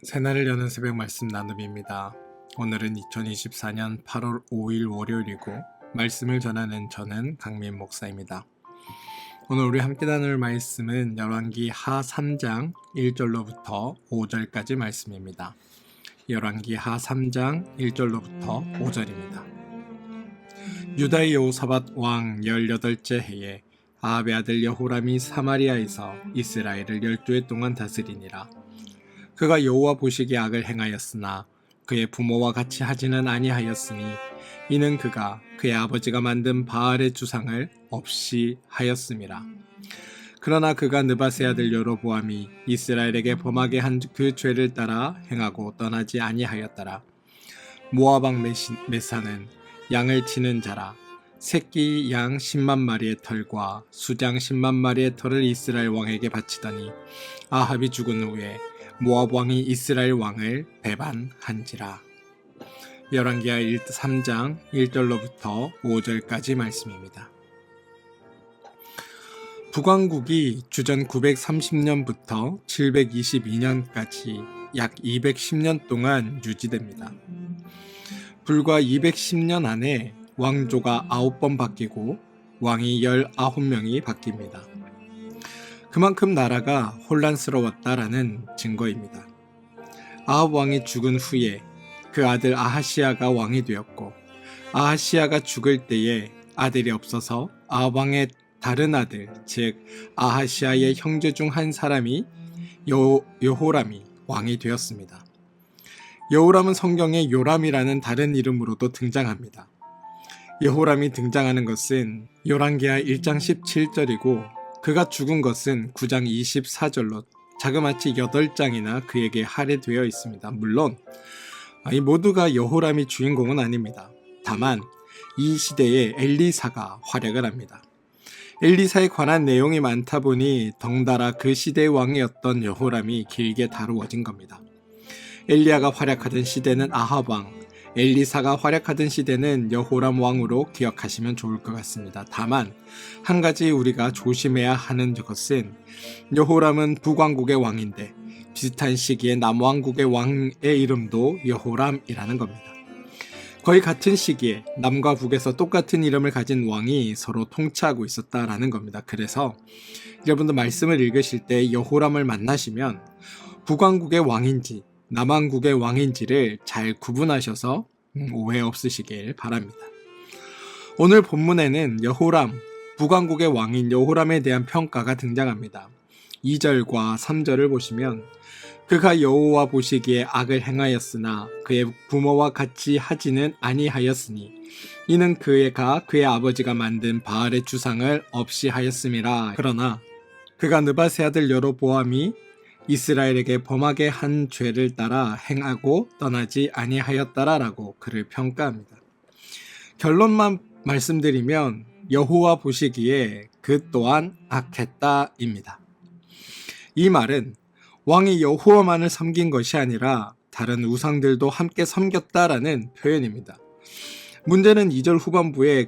새날을 여는 새벽 말씀 나눔입니다. 오늘은 2024년 8월 5일 월요일이고 말씀을 전하는 저는 강민 목사입니다. 오늘 우리 함께 나눌 말씀은 열왕기 하 3장 1절로부터 5절까지 말씀입니다. 열왕기 하 3장 1절로부터 5절입니다. 유다의 여호사밧 왕 18째 해에 아합의 아들 여호람이 사마리아에서 이스라엘을 12해 동안 다스리니라. 그가 여호와 보시기에 악을 행하였으나 그의 부모와 같이 하지는 아니하였으니 이는 그가 그의 아버지가 만든 바알의 주상을 없이 하였음이라. 그러나 그가 느밧의 아들 여로보암이 이스라엘에게 범하게 한 그 죄를 따라 행하고 떠나지 아니하였더라. 모압 왕 메사는 양을 치는 자라. 새끼 양 10만 마리의 털과 수장 10만 마리의 털을 이스라엘 왕에게 바치더니 아합이 죽은 후에 모압 왕이 이스라엘 왕을 배반한지라. 열왕기하 3장 1절로부터 5절까지 말씀입니다. 북왕국이 주전 930년부터 722년까지 약 210년 동안 유지됩니다. 불과 210년 안에 왕조가 9번 바뀌고 왕이 19명이 바뀝니다. 그만큼 나라가 혼란스러웠다라는 증거입니다. 아합 왕이 죽은 후에 그 아들 아하시아가 왕이 되었고, 아하시아가 죽을 때에 아들이 없어서 아합 왕의 다른 아들, 즉 아하시아의 형제 중 한 사람이 여호람이 왕이 되었습니다. 여호람은 성경에 요람이라는 다른 이름으로도 등장합니다. 여호람이 등장하는 것은 열왕기하 1장 17절이고 그가 죽은 것은 9장 24절로 자그마치 8장이나 그에게 할애되어 있습니다. 물론 이 모두가 여호람이 주인공은 아닙니다. 다만 이 시대에 엘리사가 활약을 합니다. 엘리사에 관한 내용이 많다 보니 덩달아 그 시대의 왕이었던 여호람이 길게 다루어진 겁니다. 엘리야가 활약하던 시대는 아합 왕, 엘리사가 활약하던 시대는 여호람 왕으로 기억하시면 좋을 것 같습니다. 다만 한 가지 우리가 조심해야 하는 것은 여호람은 북왕국의 왕인데 비슷한 시기에 남왕국의 왕의 이름도 여호람이라는 겁니다. 거의 같은 시기에 남과 북에서 똑같은 이름을 가진 왕이 서로 통치하고 있었다라는 겁니다. 그래서 여러분들 말씀을 읽으실 때 여호람을 만나시면 북왕국의 왕인지 남왕국의 왕인지를 잘 구분하셔서 오해 없으시길 바랍니다. 오늘 본문에는 여호람, 북왕국의 왕인 여호람에 대한 평가가 등장합니다. 2절과 3절을 보시면 그가 여호와 보시기에 악을 행하였으나 그의 부모와 같이 하지는 아니하였으니 이는 그가 그의 아버지가 만든 바알의 주상을 없이 하였음이라. 그러나 그가 느밧의 아들 여로보암이 이스라엘에게 범하게 한 죄를 따라 행하고 떠나지 아니하였다라고 그를 평가합니다. 결론만 말씀드리면 여호와 보시기에 그 또한 악했다입니다. 이 말은 왕이 여호와만을 섬긴 것이 아니라 다른 우상들도 함께 섬겼다라는 표현입니다. 문제는 2절 후반부에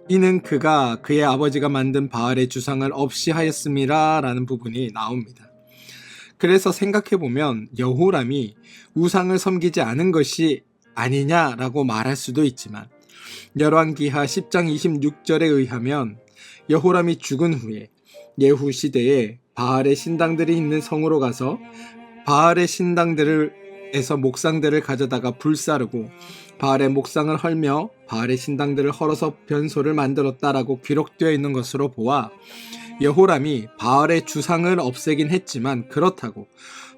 이는 그가 그의 아버지가 만든 바알의 주상을 없이 하였음이라 라는 부분이 나옵니다. 그래서 생각해보면 여호람이 우상을 섬기지 않은 것이 아니냐라고 말할 수도 있지만 열왕기하 10장 26절에 의하면 여호람이 죽은 후에 예후 시대에 바알의 신당들이 있는 성으로 가서 바알의 신당들에서 목상들을 가져다가 불사르고 바알의 목상을 헐며 바알의 신당들을 헐어서 변소를 만들었다라고 기록되어 있는 것으로 보아 여호람이 바알의 주상을 없애긴 했지만 그렇다고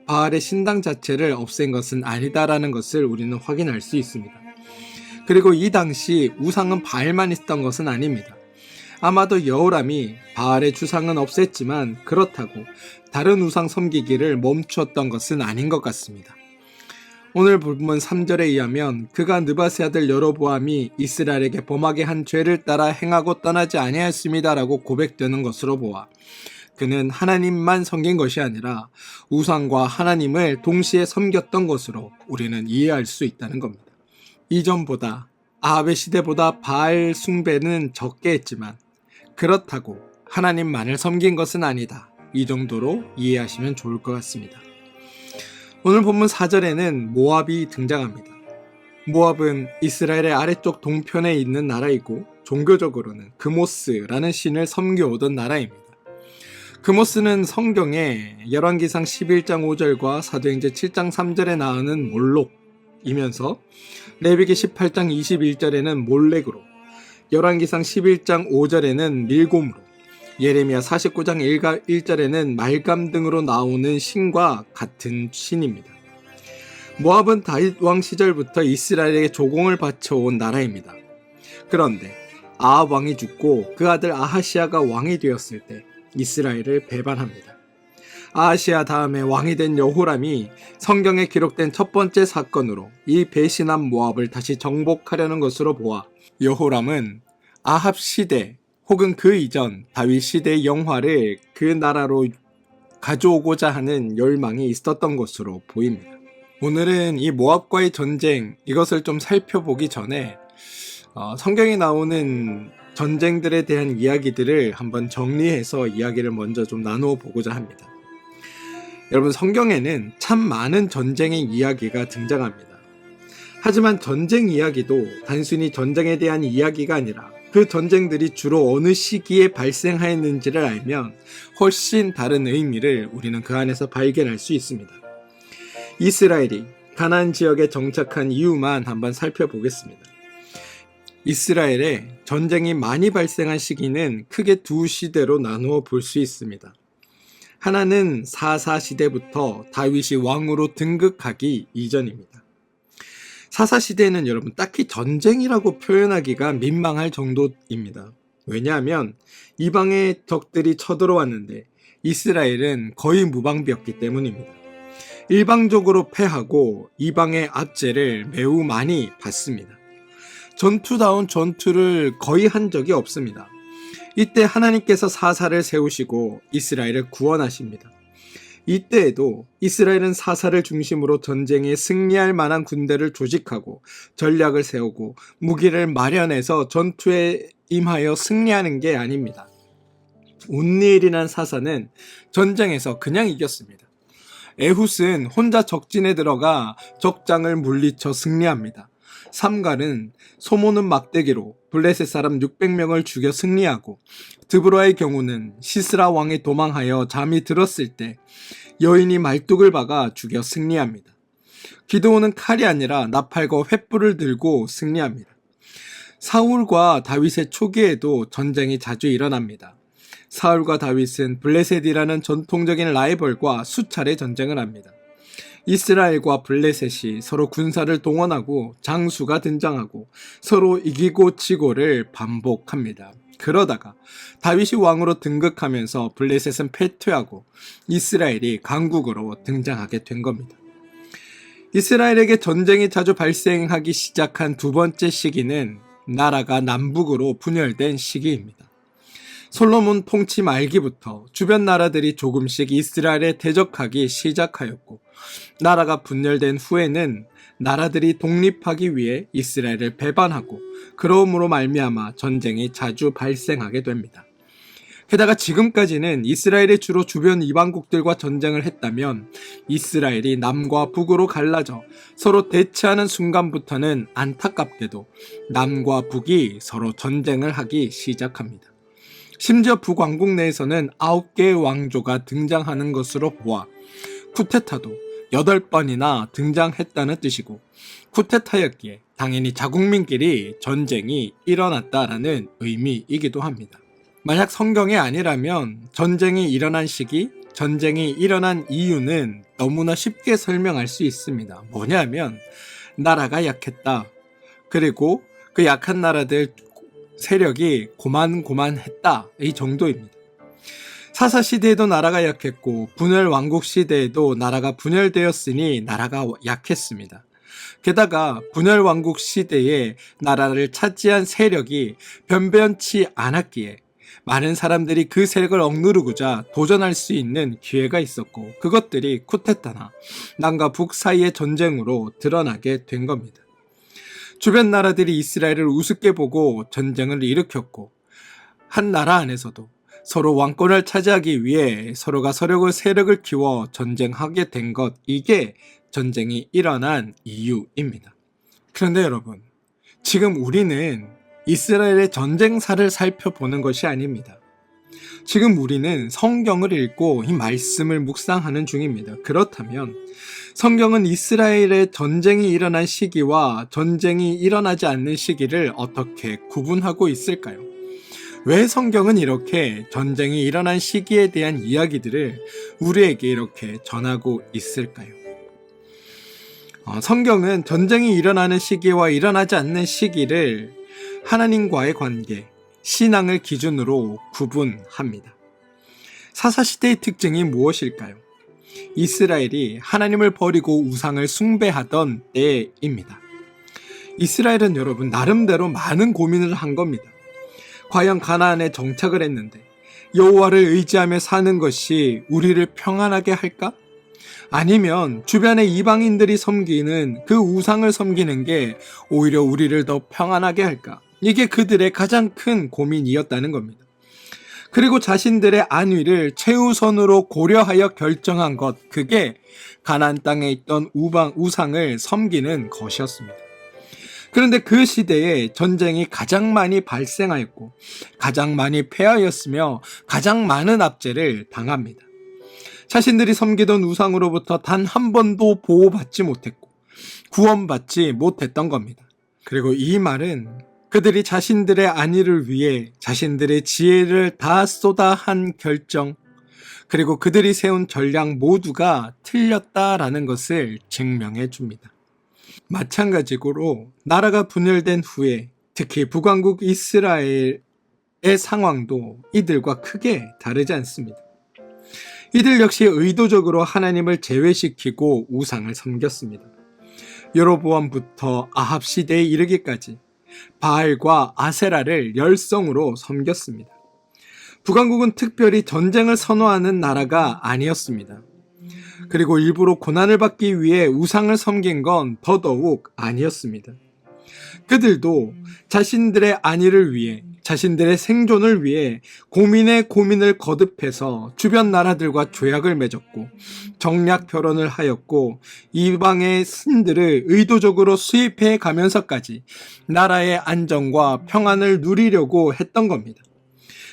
바알의 신당 자체를 없앤 것은 아니다라는 것을 우리는 확인할 수 있습니다. 그리고 이 당시 우상은 바알만 있었던 것은 아닙니다. 아마도 여호람이 바알의 주상은 없앴지만 그렇다고 다른 우상 섬기기를 멈추었던 것은 아닌 것 같습니다. 오늘 본문 3절에 의하면 그가 느밧의 아들 여로보암이 이스라엘에게 범하게 한 죄를 따라 행하고 떠나지 아니하였습니다라고 고백되는 것으로 보아 그는 하나님만 섬긴 것이 아니라 우상과 하나님을 동시에 섬겼던 것으로 우리는 이해할 수 있다는 겁니다. 이전보다 아합의 시대보다 바알 숭배는 적게 했지만 그렇다고 하나님만을 섬긴 것은 아니다. 이 정도로 이해하시면 좋을 것 같습니다. 오늘 본문 4절에는 모압이 등장합니다. 모압은 이스라엘의 아래쪽 동편에 있는 나라이고 종교적으로는 그모스라는 신을 섬겨오던 나라입니다. 그모스는 성경에 열왕기상 11장 5절과 사도행전 7장 3절에 나오는 몰록이면서 레위기 18장 21절에는 몰렉으로, 열왕기상 11장 5절에는 밀곰으로, 예레미야 49장 1절에는 말감 등으로 나오는 신과 같은 신입니다. 모압은 다윗 왕 시절부터 이스라엘에게 조공을 바쳐온 나라입니다. 그런데 아합 왕이 죽고 그 아들 아하시아가 왕이 되었을 때 이스라엘을 배반합니다. 아하시아 다음에 왕이 된 여호람이 성경에 기록된 첫 번째 사건으로 이 배신한 모압을 다시 정복하려는 것으로 보아 여호람은 아합 시대 혹은 그 이전 다윗 시대의 영화를 그 나라로 가져오고자 하는 열망이 있었던 것으로 보입니다. 오늘은 이 모압과의 전쟁, 이것을 좀 살펴보기 전에 성경에 나오는 전쟁들에 대한 이야기들을 한번 정리해서 이야기를 먼저 좀 나누어 보고자 합니다. 여러분, 성경에는 참 많은 전쟁의 이야기가 등장합니다. 하지만 전쟁 이야기도 단순히 전쟁에 대한 이야기가 아니라 그 전쟁들이 주로 어느 시기에 발생하였는지를 알면 훨씬 다른 의미를 우리는 그 안에서 발견할 수 있습니다. 이스라엘이 가나안 지역에 정착한 이유만 한번 살펴보겠습니다. 이스라엘에 전쟁이 많이 발생한 시기는 크게 두 시대로 나누어 볼 수 있습니다. 하나는 사사 시대부터 다윗이 왕으로 등극하기 이전입니다. 사사 시대는 여러분 딱히 전쟁이라고 표현하기가 민망할 정도입니다. 왜냐하면 이방의 적들이 쳐들어왔는데 이스라엘은 거의 무방비였기 때문입니다. 일방적으로 패하고 이방의 압제를 매우 많이 받습니다. 전투다운 전투를 거의 한 적이 없습니다. 이때 하나님께서 사사를 세우시고 이스라엘을 구원하십니다. 이때에도 이스라엘은 사사를 중심으로 전쟁에 승리할 만한 군대를 조직하고 전략을 세우고 무기를 마련해서 전투에 임하여 승리하는 게 아닙니다. 온니엘이란 사사는 전쟁에서 그냥 이겼습니다. 에훗은 혼자 적진에 들어가 적장을 물리쳐 승리합니다. 삼갈은 소모는 막대기로 블레셋 사람 600명을 죽여 승리하고, 드브라의 경우는 시스라 왕이 도망하여 잠이 들었을 때 여인이 말뚝을 박아 죽여 승리합니다. 기드온은 칼이 아니라 나팔과 횃불을 들고 승리합니다. 사울과 다윗의 초기에도 전쟁이 자주 일어납니다. 사울과 다윗은 블레셋이라는 전통적인 라이벌과 수차례 전쟁을 합니다. 이스라엘과 블레셋이 서로 군사를 동원하고 장수가 등장하고 서로 이기고 지고를 반복합니다. 그러다가 다윗이 왕으로 등극하면서 블레셋은 패퇴하고 이스라엘이 강국으로 등장하게 된 겁니다. 이스라엘에게 전쟁이 자주 발생하기 시작한 두 번째 시기는 나라가 남북으로 분열된 시기입니다. 솔로몬 통치 말기부터 주변 나라들이 조금씩 이스라엘에 대적하기 시작하였고, 나라가 분열된 후에는 나라들이 독립하기 위해 이스라엘을 배반하고 그러므로 말미암아 전쟁이 자주 발생하게 됩니다. 게다가 지금까지는 이스라엘이 주로 주변 이방국들과 전쟁을 했다면 이스라엘이 남과 북으로 갈라져 서로 대치하는 순간부터는 안타깝게도 남과 북이 서로 전쟁을 하기 시작합니다. 심지어 북왕국 내에서는 9개의 왕조가 등장하는 것으로 보아 쿠데타도 8번이나 등장했다는 뜻이고, 쿠데타였기에 당연히 자국민끼리 전쟁이 일어났다라는 의미이기도 합니다. 만약 성경이 아니라면 전쟁이 일어난 시기, 전쟁이 일어난 이유는 너무나 쉽게 설명할 수 있습니다. 뭐냐면 나라가 약했다. 그리고 그 약한 나라들 세력이 고만고만했다. 이 정도입니다. 사사 시대에도 나라가 약했고 분열 왕국 시대에도 나라가 분열되었으니 나라가 약했습니다. 게다가 분열 왕국 시대에 나라를 차지한 세력이 변변치 않았기에 많은 사람들이 그 세력을 억누르고자 도전할 수 있는 기회가 있었고, 그것들이 쿠데타나 남과 북 사이의 전쟁으로 드러나게 된 겁니다. 주변 나라들이 이스라엘을 우습게 보고 전쟁을 일으켰고, 한 나라 안에서도 서로 왕권을 차지하기 위해 서로가 서로의 세력을 키워 전쟁하게 된 것, 이게 전쟁이 일어난 이유입니다. 그런데 여러분, 지금 우리는 이스라엘의 전쟁사를 살펴보는 것이 아닙니다. 지금 우리는 성경을 읽고 이 말씀을 묵상하는 중입니다. 그렇다면 성경은 이스라엘의 전쟁이 일어난 시기와 전쟁이 일어나지 않는 시기를 어떻게 구분하고 있을까요? 왜 성경은 이렇게 전쟁이 일어난 시기에 대한 이야기들을 우리에게 이렇게 전하고 있을까요? 성경은 전쟁이 일어나는 시기와 일어나지 않는 시기를 하나님과의 관계, 신앙을 기준으로 구분합니다. 사사시대의 특징이 무엇일까요? 이스라엘이 하나님을 버리고 우상을 숭배하던 때입니다. 이스라엘은 여러분 나름대로 많은 고민을 한 겁니다. 과연 가나안에 정착을 했는데 여호와를 의지하며 사는 것이 우리를 평안하게 할까? 아니면 주변의 이방인들이 섬기는 그 우상을 섬기는 게 오히려 우리를 더 평안하게 할까? 이게 그들의 가장 큰 고민이었다는 겁니다. 그리고 자신들의 안위를 최우선으로 고려하여 결정한 것, 그게 가나안 땅에 있던 우상을 섬기는 것이었습니다. 그런데 그 시대에 전쟁이 가장 많이 발생하였고 가장 많이 패하였으며 가장 많은 압제를 당합니다. 자신들이 섬기던 우상으로부터 단 한 번도 보호받지 못했고 구원받지 못했던 겁니다. 그리고 이 말은 그들이 자신들의 안위를 위해 자신들의 지혜를 다 쏟아 한 결정, 그리고 그들이 세운 전략 모두가 틀렸다라는 것을 증명해 줍니다. 마찬가지로 나라가 분열된 후에 특히 북왕국 이스라엘의 상황도 이들과 크게 다르지 않습니다. 이들 역시 의도적으로 하나님을 제외시키고 우상을 섬겼습니다. 여로보암부터 아합 시대에 이르기까지 바알과 아세라를 열성으로 섬겼습니다. 북왕국은 특별히 전쟁을 선호하는 나라가 아니었습니다. 그리고 일부러 고난을 받기 위해 우상을 섬긴 건 더더욱 아니었습니다. 그들도 자신들의 안위를 위해, 자신들의 생존을 위해 고민을 거듭해서 주변 나라들과 조약을 맺었고 정략 결혼을 하였고 이방의 신들을 의도적으로 수입해 가면서까지 나라의 안정과 평안을 누리려고 했던 겁니다.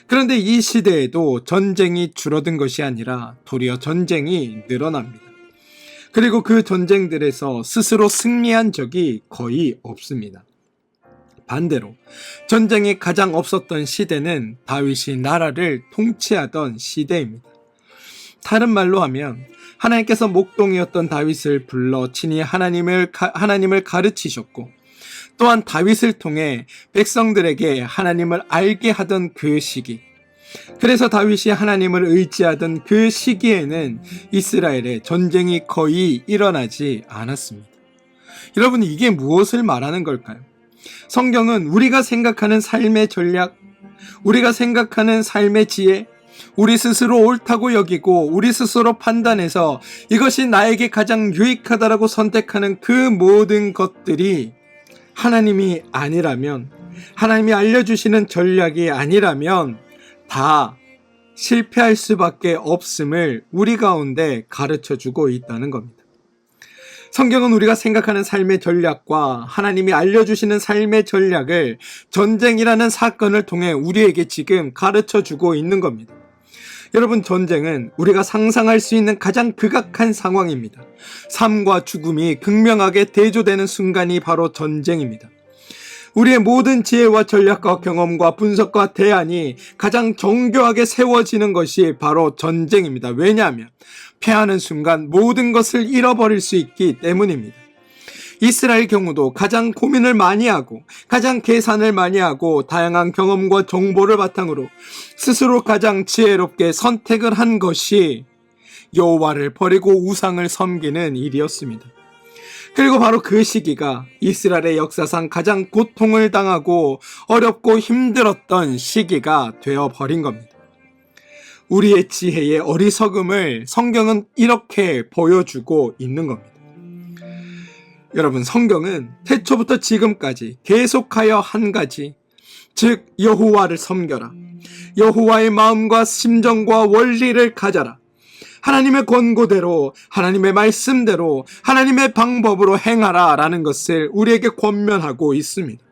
그런데 이 시대에도 전쟁이 줄어든 것이 아니라 도리어 전쟁이 늘어납니다. 그리고 그 전쟁들에서 스스로 승리한 적이 거의 없습니다. 반대로 전쟁이 가장 없었던 시대는 다윗이 나라를 통치하던 시대입니다. 다른 말로 하면 하나님께서 목동이었던 다윗을 불러 친히 하나님을 가르치셨고 또한 다윗을 통해 백성들에게 하나님을 알게 하던 그 시기, 그래서 다윗이 하나님을 의지하던 그 시기에는 이스라엘에 전쟁이 거의 일어나지 않았습니다. 여러분, 이게 무엇을 말하는 걸까요? 성경은 우리가 생각하는 삶의 전략, 우리가 생각하는 삶의 지혜, 우리 스스로 옳다고 여기고 우리 스스로 판단해서 이것이 나에게 가장 유익하다라고 선택하는 그 모든 것들이 하나님이 아니라면, 하나님이 알려주시는 전략이 아니라면 다 실패할 수밖에 없음을 우리 가운데 가르쳐주고 있다는 겁니다. 성경은 우리가 생각하는 삶의 전략과 하나님이 알려주시는 삶의 전략을 전쟁이라는 사건을 통해 우리에게 지금 가르쳐주고 있는 겁니다. 여러분, 전쟁은 우리가 상상할 수 있는 가장 극악한 상황입니다. 삶과 죽음이 극명하게 대조되는 순간이 바로 전쟁입니다. 우리의 모든 지혜와 전략과 경험과 분석과 대안이 가장 정교하게 세워지는 것이 바로 전쟁입니다. 왜냐하면 패하는 순간 모든 것을 잃어버릴 수 있기 때문입니다. 이스라엘 경우도 가장 고민을 많이 하고 가장 계산을 많이 하고 다양한 경험과 정보를 바탕으로 스스로 가장 지혜롭게 선택을 한 것이 여호와를 버리고 우상을 섬기는 일이었습니다. 그리고 바로 그 시기가 이스라엘의 역사상 가장 고통을 당하고 어렵고 힘들었던 시기가 되어버린 겁니다. 우리의 지혜의 어리석음을 성경은 이렇게 보여주고 있는 겁니다. 여러분, 성경은 태초부터 지금까지 계속하여 한 가지, 즉 여호와를 섬겨라. 여호와의 마음과 심정과 원리를 가져라. 하나님의 권고대로, 하나님의 말씀대로, 하나님의 방법으로 행하라 라는 것을 우리에게 권면하고 있습니다.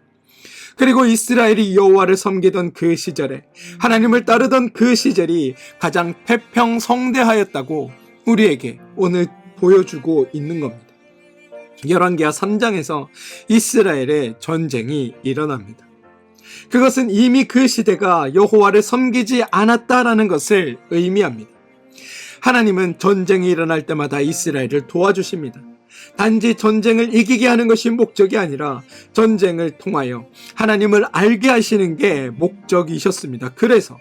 그리고 이스라엘이 여호와를 섬기던 그 시절에, 하나님을 따르던 그 시절이 가장 태평성대하였다고 우리에게 오늘 보여주고 있는 겁니다. 열왕기하 3장에서 이스라엘의 전쟁이 일어납니다. 그것은 이미 그 시대가 여호와를 섬기지 않았다라는 것을 의미합니다. 하나님은 전쟁이 일어날 때마다 이스라엘을 도와주십니다. 단지 전쟁을 이기게 하는 것이 목적이 아니라 전쟁을 통하여 하나님을 알게 하시는 게 목적이셨습니다. 그래서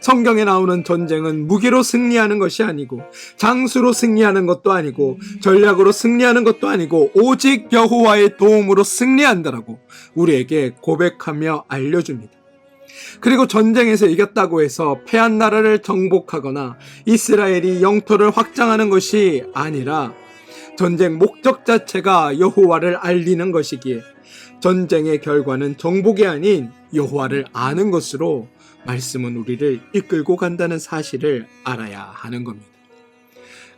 성경에 나오는 전쟁은 무기로 승리하는 것이 아니고, 장수로 승리하는 것도 아니고, 전략으로 승리하는 것도 아니고, 오직 여호와의 도움으로 승리한다라고 우리에게 고백하며 알려줍니다. 그리고 전쟁에서 이겼다고 해서 패한 나라를 정복하거나 이스라엘이 영토를 확장하는 것이 아니라, 전쟁 목적 자체가 여호와를 알리는 것이기에 전쟁의 결과는 정복이 아닌 여호와를 아는 것으로 말씀은 우리를 이끌고 간다는 사실을 알아야 하는 겁니다.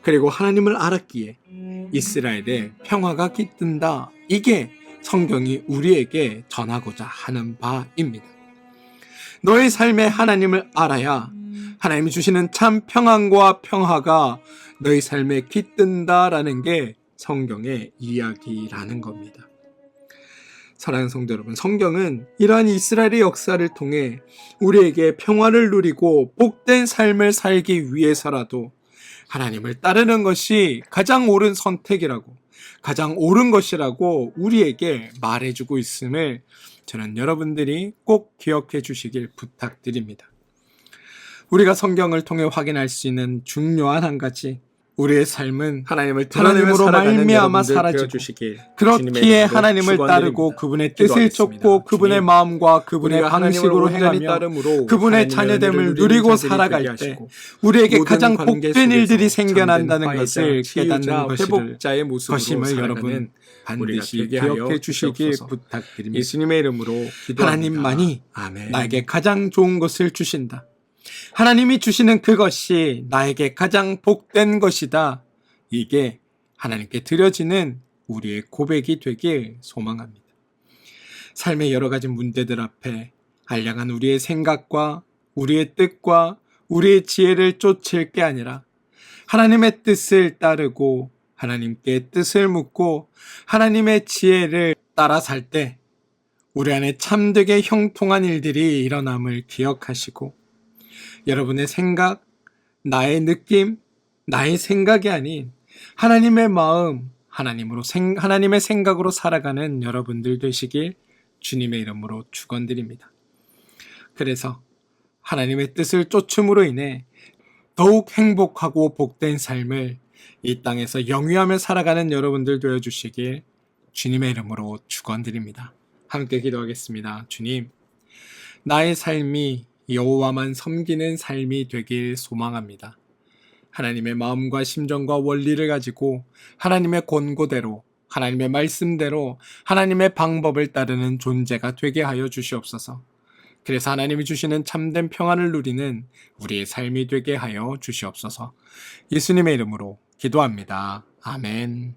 그리고 하나님을 알았기에 이스라엘의 평화가 깃든다. 이게 성경이 우리에게 전하고자 하는 바입니다. 너의 삶에 하나님을 알아야 하나님이 주시는 참 평안과 평화가 너희 삶에 깃든다라는 게 성경의 이야기라는 겁니다. 사랑하는 성도 여러분, 성경은 이러한 이스라엘의 역사를 통해 우리에게 평화를 누리고 복된 삶을 살기 위해서라도 하나님을 따르는 것이 가장 옳은 선택이라고, 가장 옳은 것이라고 우리에게 말해주고 있음을 저는 여러분들이 꼭 기억해 주시길 부탁드립니다. 우리가 성경을 통해 확인할 수 있는 중요한 한 가지, 우리의 삶은 하나님을 드러내므로 말미암아 사라지고, 그렇기에 하나님을 따르고 그분의 뜻을 쫓고 그분의 마음과 그분의 방식으로 행하며 그분의 자녀됨을 누리고 살아갈 때 우리에게 가장 복된 일들이 생겨난다는 것을 깨닫는 것임을 여러분 반드시 기억해 주시길 부탁드립니다. 예수님의 이름으로 기도합니다. 하나님만이 나에게 가장 좋은 것을 주신다. 하나님이 주시는 그것이 나에게 가장 복된 것이다. 이게 하나님께 드려지는 우리의 고백이 되길 소망합니다. 삶의 여러 가지 문제들 앞에 알량한 우리의 생각과 우리의 뜻과 우리의 지혜를 쫓을 게 아니라 하나님의 뜻을 따르고 하나님께 뜻을 묻고 하나님의 지혜를 따라 살 때 우리 안에 참되게 형통한 일들이 일어남을 기억하시고, 여러분의 생각, 나의 느낌, 나의 생각이 아닌 하나님의 마음, 하나님의 생각으로 살아가는 여러분들 되시길 주님의 이름으로 축원드립니다. 그래서 하나님의 뜻을 쫓음으로 인해 더욱 행복하고 복된 삶을 이 땅에서 영위하며 살아가는 여러분들 되어주시길 주님의 이름으로 축원드립니다. 함께 기도하겠습니다. 주님, 나의 삶이 여호와만 섬기는 삶이 되길 소망합니다. 하나님의 마음과 심정과 원리를 가지고 하나님의 권고대로, 하나님의 말씀대로, 하나님의 방법을 따르는 존재가 되게 하여 주시옵소서. 그래서 하나님이 주시는 참된 평안을 누리는 우리의 삶이 되게 하여 주시옵소서. 예수님의 이름으로 기도합니다. 아멘.